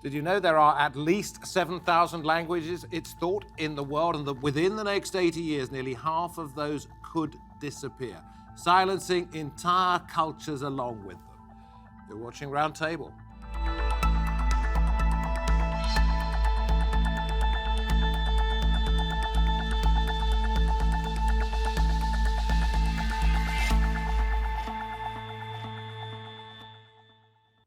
Did you know there are at least 7,000 languages, it's thought, in the world, and that within the next 80 years, nearly half of those could disappear, silencing entire cultures along with them? You're watching Roundtable.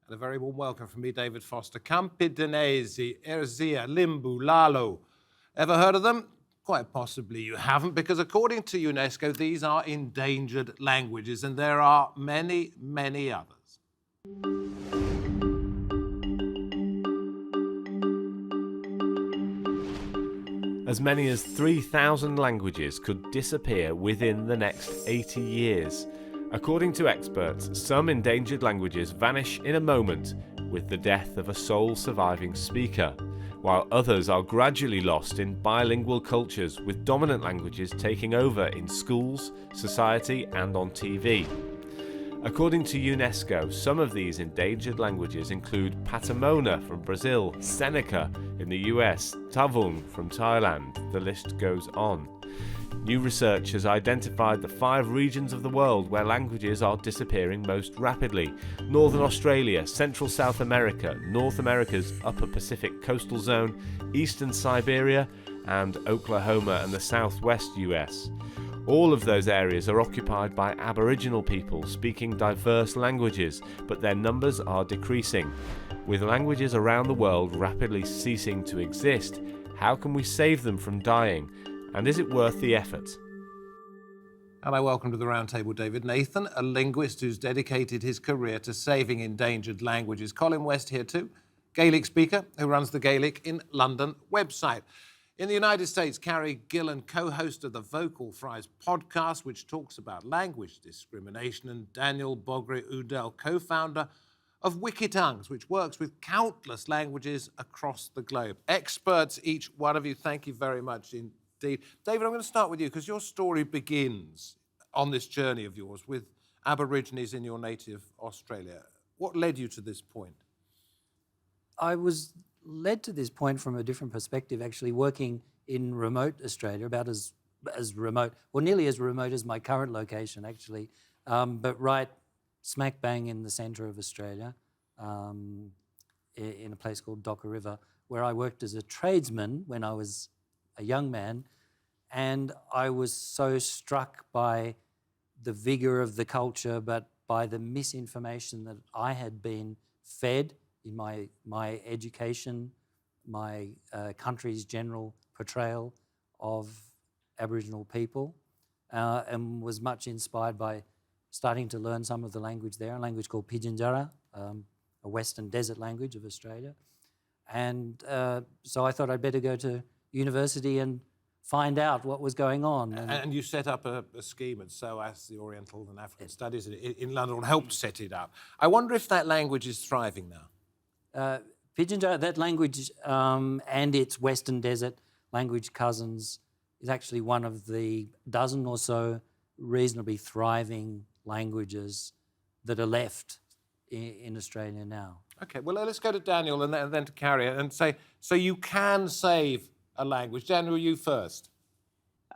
And a very warm welcome from me, David Foster. Campidonesi, Erzia, Limbu, Lalo. Ever heard of them? Quite possibly you haven't, because according to UNESCO, these are endangered languages, and there are many, many others. As many as 3,000 languages could disappear within the next 80 years. According to experts, some endangered languages vanish in a moment with the death of a sole surviving speaker, while others are gradually lost in bilingual cultures with dominant languages taking over in schools, society and on TV. According to UNESCO, some of these endangered languages include Patamona from Brazil, Seneca in the US, Tavung from Thailand, the list goes on. New research has identified the 5 regions of the world where languages are disappearing most rapidly: Northern Australia, Central South America, North America's Upper Pacific Coastal Zone, Eastern Siberia, and Oklahoma and the Southwest US. All of those areas are occupied by Aboriginal people speaking diverse languages, but their numbers are decreasing. With languages around the world rapidly ceasing to exist, how can we save them from dying? And is it worth the effort? And I welcome to the Roundtable David Nathan, a linguist who's dedicated his career to saving endangered languages. Colin West here too, Gaelic speaker who runs the Gaelic in London website. In the United States, Carrie Gillon, co-host of the Vocal Fries podcast, which talks about language discrimination, and Daniel Borge Udell, co-founder of Wikitongues, which works with countless languages across the globe. Experts, each one of you, thank you very much indeed. David, I'm going to start with you because your story begins on this journey of yours with Aborigines in your native Australia. What led you to this point? I was led to this point from a different perspective, actually working in remote Australia, about as remote, or nearly as remote as my current location, actually, but right smack bang in the centre of Australia, in a place called Docker River, where I worked as a tradesman when I was a young man, and I was so struck by the vigour of the culture, but by the misinformation that I had been fed in my education, my country's general portrayal of Aboriginal people, and was much inspired by starting to learn some of the language there, a language called Pidginjara, a Western desert language of Australia. And so I thought I'd better go to university and find out what was going on. And you set up a scheme at SOAS, the Oriental and African Studies in London, and helped set it up. I wonder if that language is thriving now. Pidginjara, that language and its Western Desert language cousins is actually one of the dozen or so reasonably thriving languages that are left in Australia now. Okay, well, let's go to Daniel and then to Carrie and say, so you can save a language. Daniel, you first.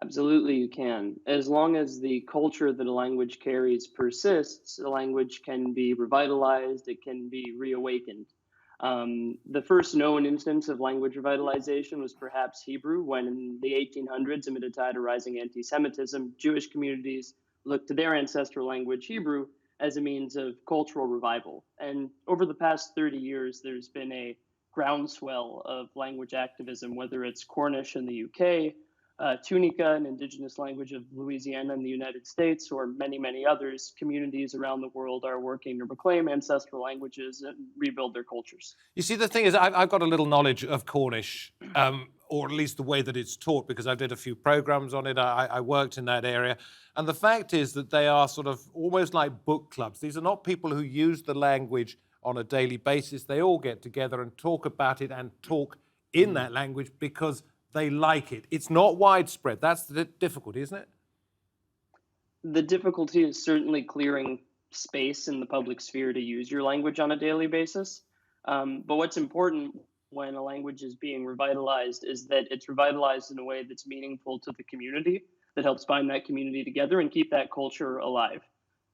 Absolutely, you can. As long as the culture that a language carries persists, a language can be revitalized, it can be reawakened. The first known instance of language revitalization was perhaps Hebrew, when in the 1800s, amid a tide of rising anti-Semitism, Jewish communities looked to their ancestral language, Hebrew, as a means of cultural revival. And over the past 30 years, there's been a groundswell of language activism, whether it's Cornish in the UK, Tunica, an indigenous language of Louisiana in the United States, or many, many others. Communities around the world are working to reclaim ancestral languages and rebuild their cultures. You see, the thing is, I've got a little knowledge of Cornish, or at least the way that it's taught, because I did a few programs on it. I worked in that area. And the fact is that they are sort of almost like book clubs. These are not people who use the language on a daily basis. They all get together and talk about it and talk in that language because they like it. It's not widespread. That's the difficulty, isn't it? The difficulty is certainly clearing space in the public sphere to use your language on a daily basis. But what's important when a language is being revitalized is that it's revitalized in a way that's meaningful to the community, that helps bind that community together and keep that culture alive.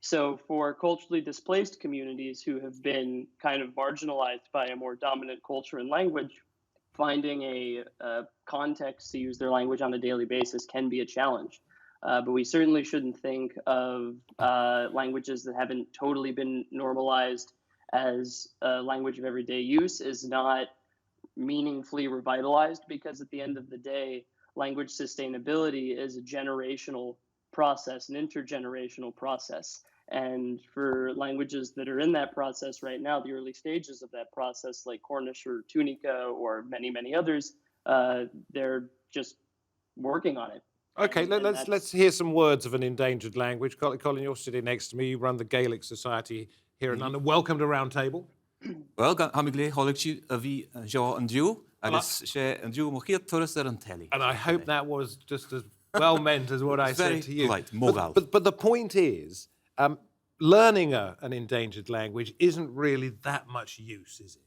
So for culturally displaced communities who have been kind of marginalized by a more dominant culture and language, finding a context to use their language on a daily basis can be a challenge. But we certainly shouldn't think of languages that haven't totally been normalized as a language of everyday use as not meaningfully revitalized, because at the end of the day, language sustainability is a generational process, an intergenerational process. And for languages that are in that process right now, the early stages of that process, like Cornish or Tunica or many, many others, they're just working on it. Okay, let's hear some words of an endangered language. Colin, you're sitting next to me. You run the Gaelic Society here in London. Welcome to Roundtable. Wel, gaan we holigje vi jo and you, agus she and you mochir tourist an telly. And I hope that was just as well meant as what I said to you. Polite, mogal. But the point is, learning an endangered language isn't really that much use, is it?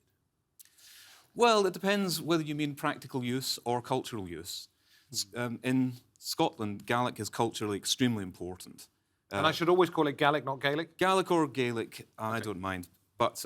Well, it depends whether you mean practical use or cultural use. In Scotland, Gaelic is culturally extremely important. And I should always call it Gaelic, not Gaelic? Gaelic or Gaelic, I don't mind. But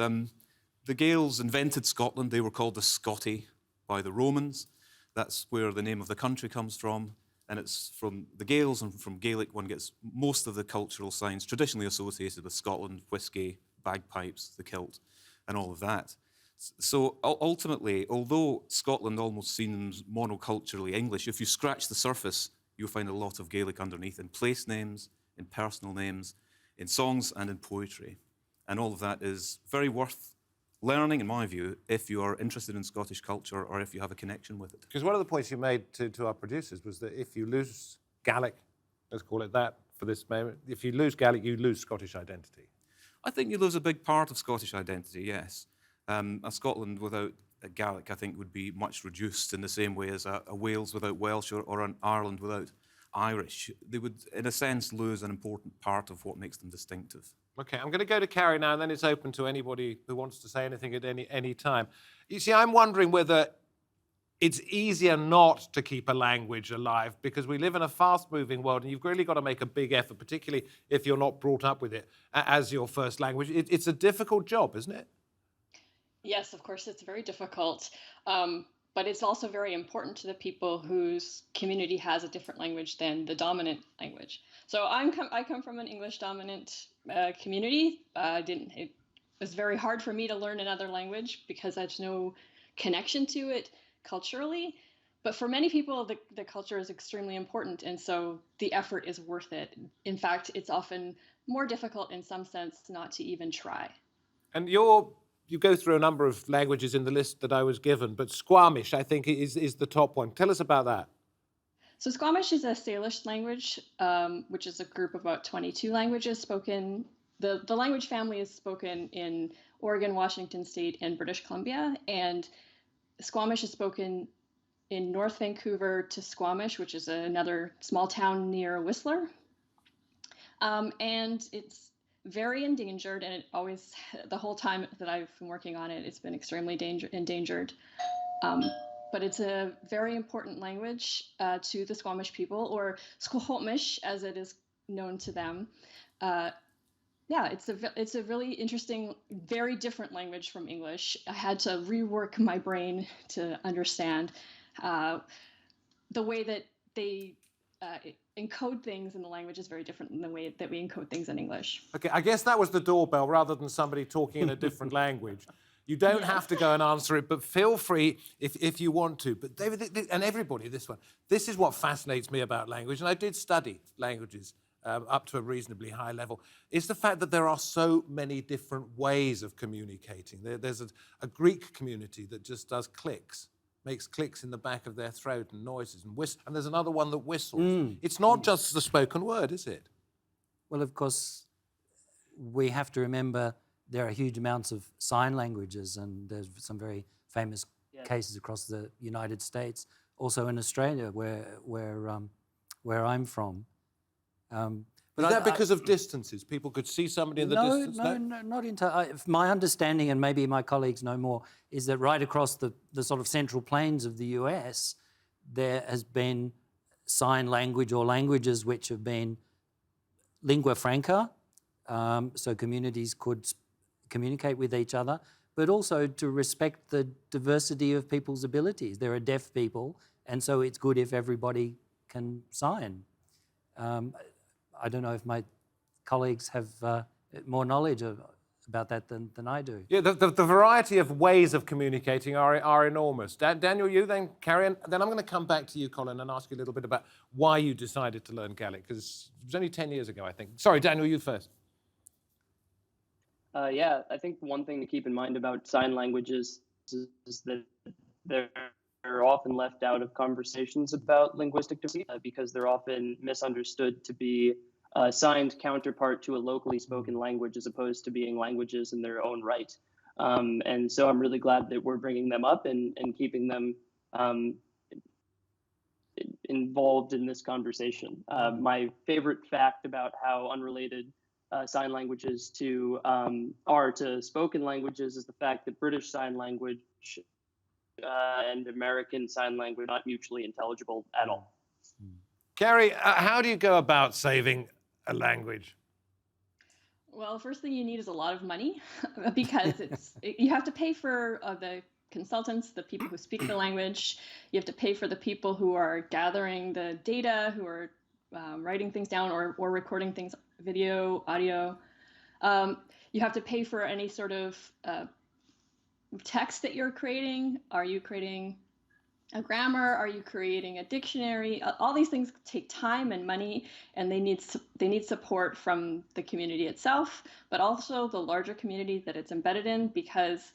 the Gaels invented Scotland. They were called the Scotti by the Romans. That's where the name of the country comes from. And it's from the Gaels and from Gaelic one gets most of the cultural signs traditionally associated with Scotland: whiskey, bagpipes, the kilt, and all of that. So ultimately, although Scotland almost seems monoculturally English, if you scratch the surface, you'll find a lot of Gaelic underneath in place names, in personal names, in songs and in poetry. And all of that is very worth learning, in my view, if you are interested in Scottish culture or if you have a connection with it. Because one of the points you made to our producers was that if you lose Gaelic, let's call it that for this moment, if you lose Gaelic, you lose Scottish identity. I think you lose a big part of Scottish identity, yes. A Scotland without a Gaelic, I think, would be much reduced in the same way as a Wales without Welsh or an Ireland without Irish. They would, in a sense, lose an important part of what makes them distinctive. Okay, I'm going to go to Carrie now, and then it's open to anybody who wants to say anything at any time. You see, I'm wondering whether it's easier not to keep a language alive, because we live in a fast-moving world, and you've really got to make a big effort, particularly if you're not brought up with it as your first language. It's a difficult job, isn't it? Yes, of course, it's very difficult. But it's also very important to the people whose community has a different language than the dominant language. So I come from an English dominant community. It was very hard for me to learn another language because there's no connection to it culturally. But for many people, the culture is extremely important, and so the effort is worth it. In fact, it's often more difficult in some sense not to even try. And you go through a number of languages in the list that I was given, but Squamish, I think, is the top one. Tell us about that. So Squamish is a Salish language, which is a group of about 22 languages spoken. The language family is spoken in Oregon, Washington State, and British Columbia. And Squamish is spoken in North Vancouver to Squamish, which is another small town near Whistler. And it's very endangered, and it always, the whole time that I've been working on it, it's been extremely endangered. But it's a very important language to the Squamish people, or Squamish as it is known to them. Yeah, it's a really interesting, very different language from English. I had to rework my brain to understand the way that they encode things in the language is very different than the way that we encode things in English. Okay, I guess that was the doorbell rather than somebody talking in a different language. You don't have to go and answer it, but feel free if you want to. But David, and everybody, this is what fascinates me about language, and I did study languages up to a reasonably high level, is the fact that there are so many different ways of communicating. There's a Greek community that just does clicks, makes clicks in the back of their throat and noises and whistles, and there's another one that whistles. It's not just the spoken word, is it? Well, of course, we have to remember there are huge amounts of sign languages, and there's some very famous cases across the United States, also in Australia, where I'm from. Is that because of distances? People could see somebody in the distance? No, not entirely. My understanding, and maybe my colleagues know more, is that right across the sort of central plains of the US, there has been sign language or languages which have been lingua franca, so communities could communicate with each other, but also to respect the diversity of people's abilities. There are deaf people, and so it's good if everybody can sign. I don't know if my colleagues have more knowledge about that than I do. Yeah, the variety of ways of communicating are enormous. Daniel, you then carry on. Then I'm going to come back to you, Colin, and ask you a little bit about why you decided to learn Gaelic, because it was only 10 years ago, I think. Sorry, Daniel, you first. Yeah, I think one thing to keep in mind about sign languages is that they're often left out of conversations about linguistic diversity because they're often misunderstood to be a signed counterpart to a locally spoken language as opposed to being languages in their own right. And so I'm really glad that we're bringing them up and keeping them involved in this conversation. My favorite fact about how unrelated sign languages are to spoken languages is the fact that British Sign Language and American Sign Language are not mutually intelligible at all. Carrie, how do you go about saving a language? Well, first thing you need is a lot of money because you have to pay for the consultants, the people who speak the language. You have to pay for the people who are gathering the data, who are writing things down or recording things, video, audio. You have to pay for any sort of text that you're creating. Are you creating a grammar? Are you creating a dictionary? All these things take time and money, and they need support from the community itself, but also the larger community that it's embedded in, because,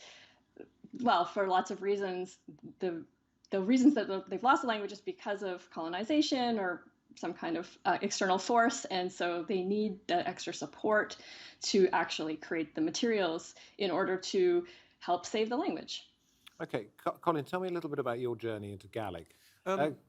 well, for lots of reasons, the reasons that they've lost the language is because of colonization or some kind of external force, and so they need the extra support to actually create the materials in order to help save the language. Okay, Colin, tell me a little bit about your journey into Gaelic.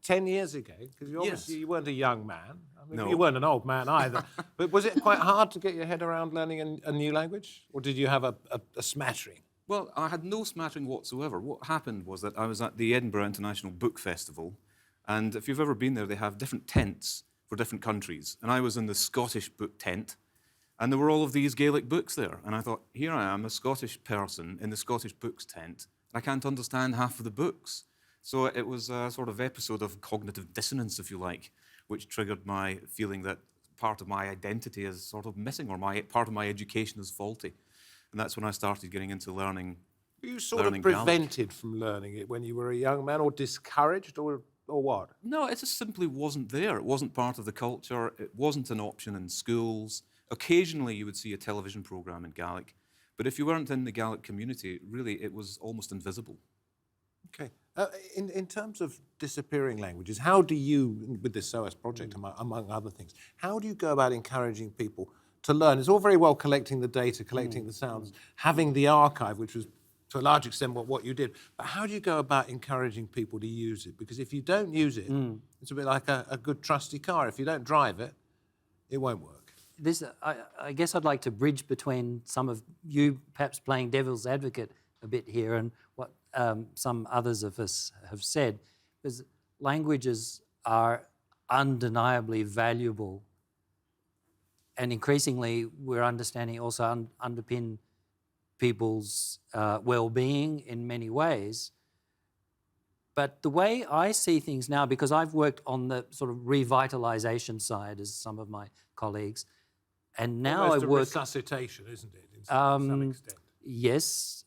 10 years ago, because obviously you weren't a young man. I mean, No. you weren't an old man either. But was it quite hard to get your head around learning a new language? Or did you have a smattering? Well, I had no smattering whatsoever. What happened was that I was at the Edinburgh International Book Festival, and if you've ever been there, they have different tents for different countries. And I was in the Scottish book tent, and there were all of these Gaelic books there. And I thought, here I am, a Scottish person in the Scottish books tent. I can't understand half of the books. So it was a sort of episode of cognitive dissonance, if you like, which triggered my feeling that part of my identity is sort of missing, or part of my education is faulty. And that's when I started getting into learning. Were you sort of prevented from learning it when you were a young man, or discouraged, or what? No, it just simply wasn't there. It wasn't part of the culture. It wasn't an option in schools. Occasionally you would see a television programme in Gaelic, but if you weren't in the Gaelic community, really it was almost invisible. Okay. In terms of disappearing languages, how do you, with this SOAS project among other things, how do you go about encouraging people to learn? It's all very well collecting the data, collecting the sounds, having the archive, which was to a large extent what you did, but how do you go about encouraging people to use it? Because if you don't use it, it's a bit like a good trusty car. If you don't drive it, it won't work. I guess I'd like to bridge between some of you perhaps playing devil's advocate a bit here and what some others of us have said, because languages are undeniably valuable, and increasingly we're understanding also underpin people's well-being in many ways. But the way I see things now, because I've worked on the sort of revitalisation side as some of my colleagues, and now Almost I work... resuscitation, isn't it, to some extent? Yes,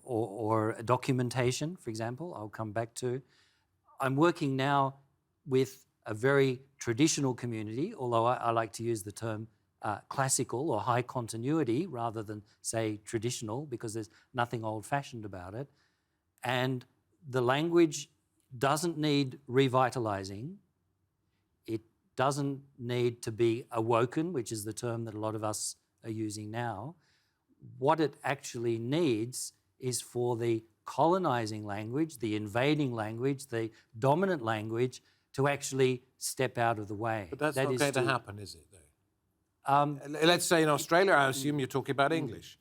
or documentation, for example, I'll come back to. I'm working now with a very traditional community, although I like to use the term classical or high continuity rather than say traditional, because there's nothing old-fashioned about it. And the language doesn't need revitalising. It doesn't need to be awoken, which is the term that a lot of us are using now. What it actually needs is for the colonising language, the invading language, the dominant language to actually step out of the way. But that's not going to happen, is it, though? Let's say in Australia, I assume you're talking about English.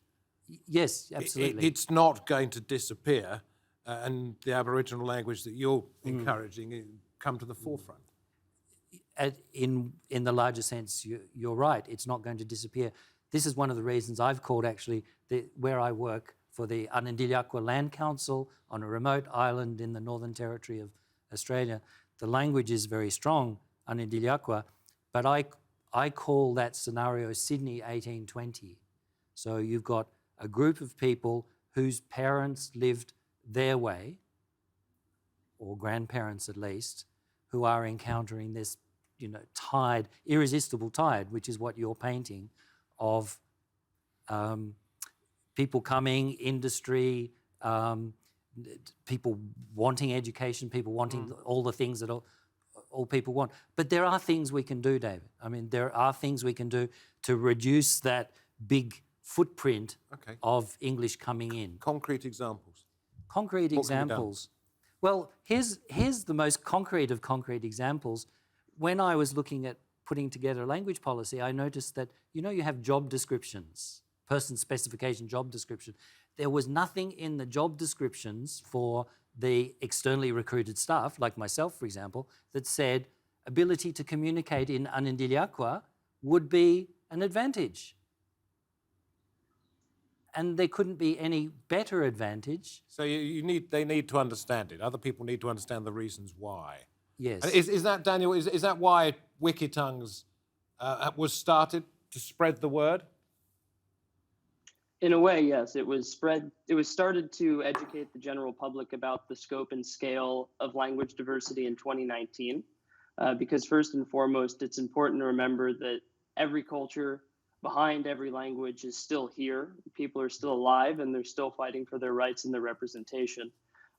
Yes, absolutely. It's not going to disappear, and the Aboriginal language that you're encouraging come to the forefront. In the larger sense, you're right. It's not going to disappear. This is one of the reasons I've called actually where I work for the Anandiyakwa Land Council on a remote island in the Northern Territory of Australia. The language is very strong, Anandiyakwa, but I call that scenario Sydney 1820. So you've got a group of people whose parents lived their way, or grandparents at least, who are encountering this, tide, irresistible tide, which is what you're painting, of people coming, industry, people wanting education, people wanting all the things that all people want. But there are things we can do, David. I mean, there are things we can do to reduce that big footprint of English coming in. Concrete examples. Concrete examples. Well, here's the most concrete of concrete examples. When I was looking at putting together a language policy, I noticed that, you have job descriptions, person specification job description. There was nothing in the job descriptions for the externally recruited staff, like myself, for example, that said ability to communicate in Anandiyakwa would be an advantage. And there couldn't be any better advantage. So they need to understand it. Other people need to understand the reasons why. Yes. And is that, Daniel, is that why Wikitongues was started, to spread the word? In a way, yes. It was started to educate the general public about the scope and scale of language diversity in 2019. Because first and foremost, it's important to remember that every culture behind every language is still here. People are still alive, and they're still fighting for their rights and their representation.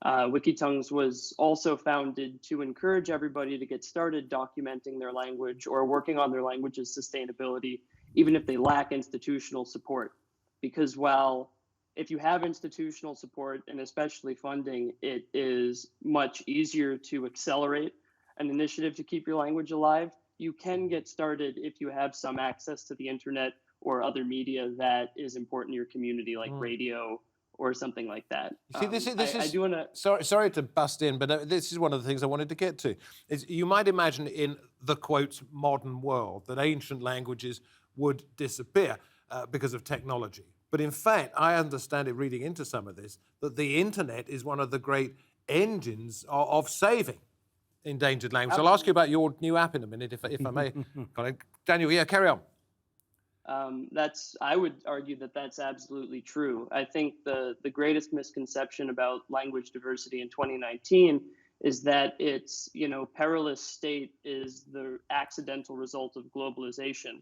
Wikitongues was also founded to encourage everybody to get started documenting their language or working on their language's sustainability, even if they lack institutional support. Because while if you have institutional support and especially funding, it is much easier to accelerate an initiative to keep your language alive. You can get started if you have some access to the internet or other media that is important to your community, like radio or something like that. See, this is I do want to. Sorry to bust in, but this is one of the things I wanted to get to. Is you might imagine in the quote modern world that ancient languages would disappear because of technology. But in fact, I understand it reading into some of this that the internet is one of the great engines of saving endangered language. I'll ask you about your new app in a minute, if I may. Colin. Daniel, yeah, carry on. I would argue that that's absolutely true. I think the greatest misconception about language diversity in 2019 is that its perilous state is the accidental result of globalization.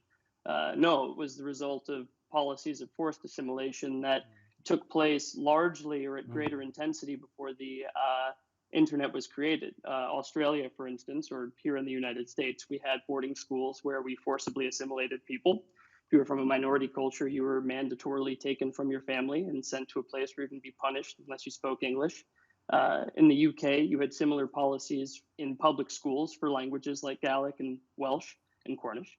No, it was the result of policies of forced assimilation that took place largely or at greater intensity before the internet was created. Australia, for instance, or here in the United States, we had boarding schools where we forcibly assimilated people. If you were from a minority culture, you were mandatorily taken from your family and sent to a place where you can be punished unless you spoke English. In the UK, you had similar policies in public schools for languages like Gaelic and Welsh and Cornish.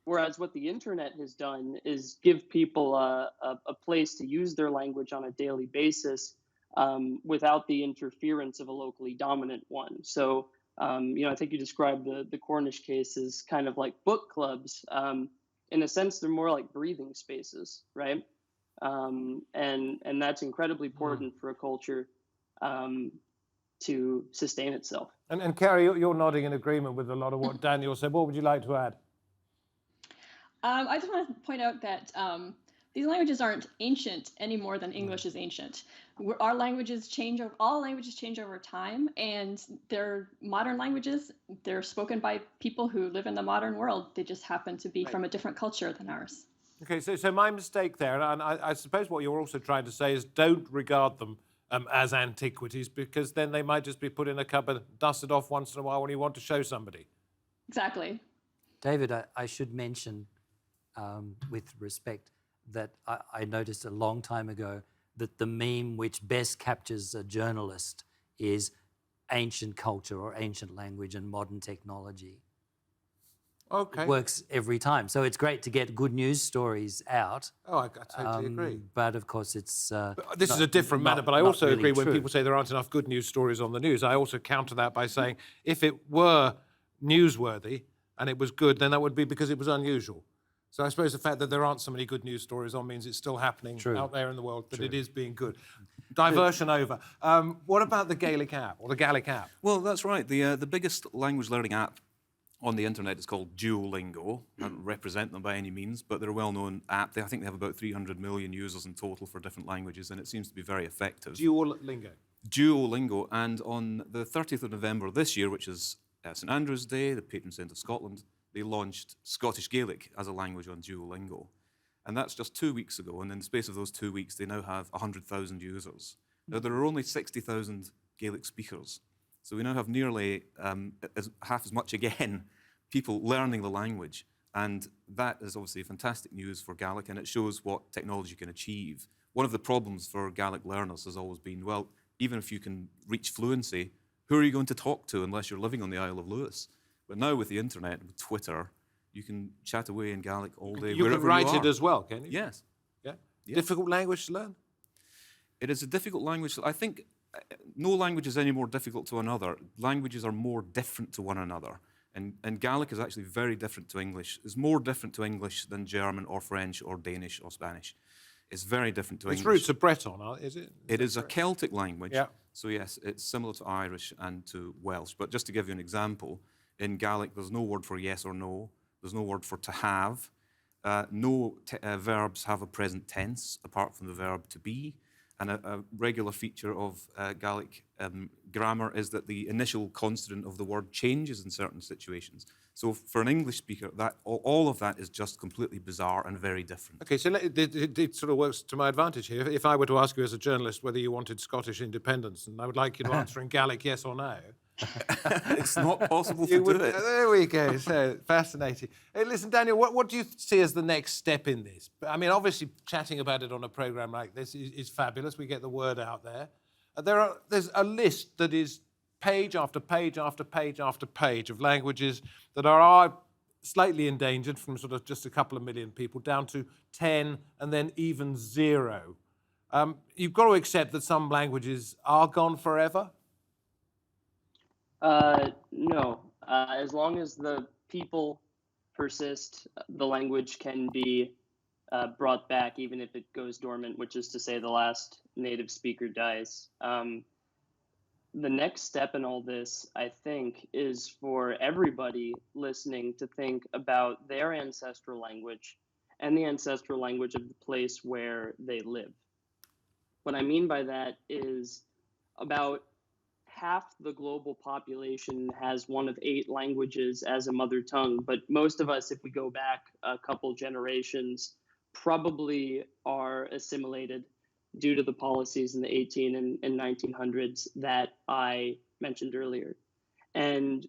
Whereas what the internet has done is give people a place to use their language on a daily basis without the interference of a locally dominant one. So, I think you described the Cornish case as kind of like book clubs. In a sense, they're more like breathing spaces, right? And that's incredibly important for a culture to sustain itself. And Carrie, you're nodding in agreement with a lot of what Daniel said. What would you like to add? I just want to point out that these languages aren't ancient any more than English is ancient. Our languages change, all languages change over time, and they're modern languages. They're spoken by people who live in the modern world. They just happen to be from a different culture than ours. Okay, so my mistake there, and I suppose what you're also trying to say is don't regard them as antiquities, because then they might just be put in a cupboard, dusted off once in a while when you want to show somebody. Exactly. David, I should mention, with respect, that I noticed a long time ago that the meme which best captures a journalist is ancient culture or ancient language and modern technology. Okay. It works every time. So it's great to get good news stories out. Oh, I totally agree. But of course, it's. This is a different matter, but I not also really agree when true. people say there aren't enough good news stories on the news. I also counter that by saying if it were newsworthy and it was good, then that would be because it was unusual. So I suppose the fact that there aren't so many good news stories on means it's still happening out there in the world, that it is being good. Diversion over. What about the Gaelic app or the Gaelic app? Well, that's right. The biggest language learning app on the internet is called Duolingo. I don't represent them by any means, but they're a well-known app. I think they have about 300 million users in total for different languages, and it seems to be very effective. Duolingo. Duolingo. And on the 30th of November this year, which is St Andrew's Day, the patron saint of Scotland, they launched Scottish Gaelic as a language on Duolingo. And that's just 2 weeks ago, and in the space of those 2 weeks, they now have 100,000 users. Now, there are only 60,000 Gaelic speakers. So we now have nearly half as much again people learning the language. And that is obviously fantastic news for Gaelic, and it shows what technology can achieve. One of the problems for Gaelic learners has always been, well, even if you can reach fluency, who are you going to talk to unless you're living on the Isle of Lewis? But now with the internet and with Twitter, you can chat away in Gaelic all day, You wherever can write you are. it as well, can you? Yes. Yeah. Yeah. Difficult language to learn? It is a difficult language. I think no language is any more difficult to another. Languages are more different to one another. And Gaelic is actually very different to English. It's more different to English than German or French or Danish or Spanish. It's very different to Its English. roots are Breton, is it? It is a Celtic language. Yeah. So yes, it's similar to Irish and to Welsh. But just to give you an example, in Gaelic, there's no word for yes or no. There's no word for to have. No verbs have a present tense apart from the verb to be. And a regular feature of Gaelic grammar is that the initial consonant of the word changes in certain situations. So for an English speaker, all of that is just completely bizarre and very different. Okay, so it sort of works to my advantage here. If I were to ask you as a journalist whether you wanted Scottish independence, and I would like you to answer in Gaelic yes or no. It's not possible to You do would, it. there we go. So fascinating. Hey, listen, Daniel, what do you see as the next step in this? I mean, obviously, chatting about it on a program like this is fabulous. We get the word out there. There's a list that is page after page after page after page of languages that are slightly endangered, from sort of just a couple of million people down to 10 and then even 0. You've got to accept that some languages are gone forever. No. As long as the people persist, the language can be brought back, even if it goes dormant, which is to say the last native speaker dies. The next step in all this, I think, is for everybody listening to think about their ancestral language and the ancestral language of the place where they live. What I mean by that is about half the global population has one of 8 languages as a mother tongue, but most of us, if we go back a couple generations, probably are assimilated due to the policies in the 18 and 1900s that I mentioned earlier. And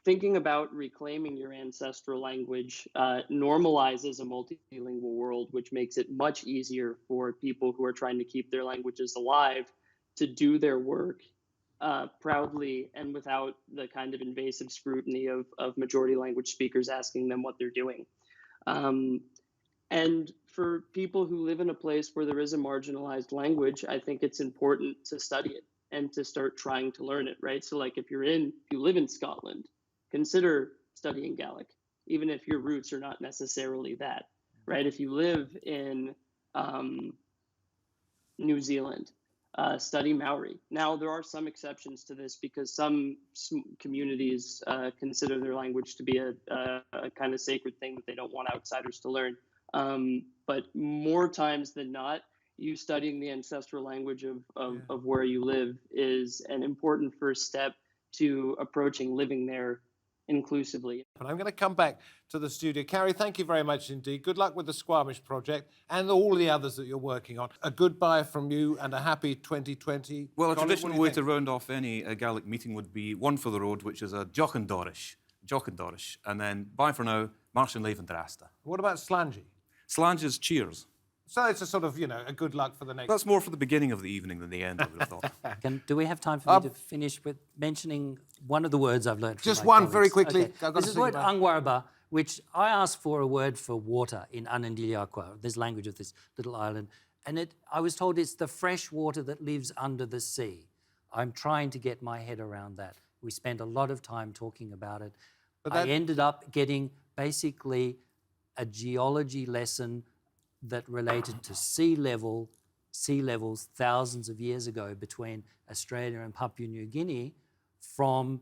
thinking about reclaiming your ancestral language normalizes a multilingual world, which makes it much easier for people who are trying to keep their languages alive to do their work proudly and without the kind of invasive scrutiny of majority language speakers asking them what they're doing. And for people who live in a place where there is a marginalized language, I think it's important to study it and to start trying to learn it, right? So like if you live in Scotland, consider studying Gaelic, even if your roots are not necessarily that, right? If you live in New Zealand, study Maori. Now, there are some exceptions to this because some communities consider their language to be a kind of sacred thing that they don't want outsiders to learn. But more times than not, you studying the ancestral language of where you live is an important first step to approaching living there inclusively. And I'm going to come back to the studio. Carrie, thank you very much indeed. Good luck with the Squamish project and all the others that you're working on. A goodbye from you and a happy 2020. Well, a Colin, traditional way to round off any Gaelic meeting would be one for the road, which is a Jochen Dorish, and then bye for now, Martin Leven Drasta. What about Slangy? Slange is cheers. So it's a sort of, a good luck for the next... That's more for the beginning of the evening than the end, I would have thought. Do we have time for me to finish with mentioning one of the words I've learned from Just my one, very colleagues? quickly. Okay. I've got This to is think the word about it. angwarba, which I asked for a word for water in Anandiliakwa, this language of this little island, and I was told it's the fresh water that lives under the sea. I'm trying to get my head around that. We spent a lot of time talking about it. I ended up getting basically a geology lesson that related to sea levels thousands of years ago between Australia and Papua New Guinea from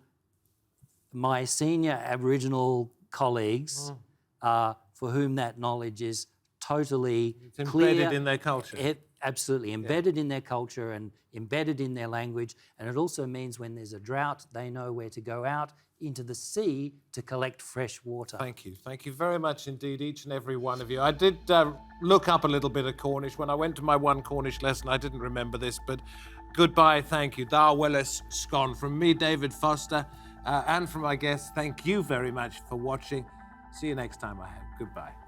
my senior Aboriginal colleagues for whom that knowledge is totally It's clear. embedded in their culture. Absolutely, embedded in their culture and embedded in their language. And it also means when there's a drought, they know where to go out into the sea to collect fresh water. Thank you. Thank you very much indeed, each and every one of you. I did look up a little bit of Cornish. When I went to my one Cornish lesson, I didn't remember this, but goodbye, thank you. Thou Willis Scon. From me, David Foster, and from my guests, thank you very much for watching. See you next time, I hope. Goodbye.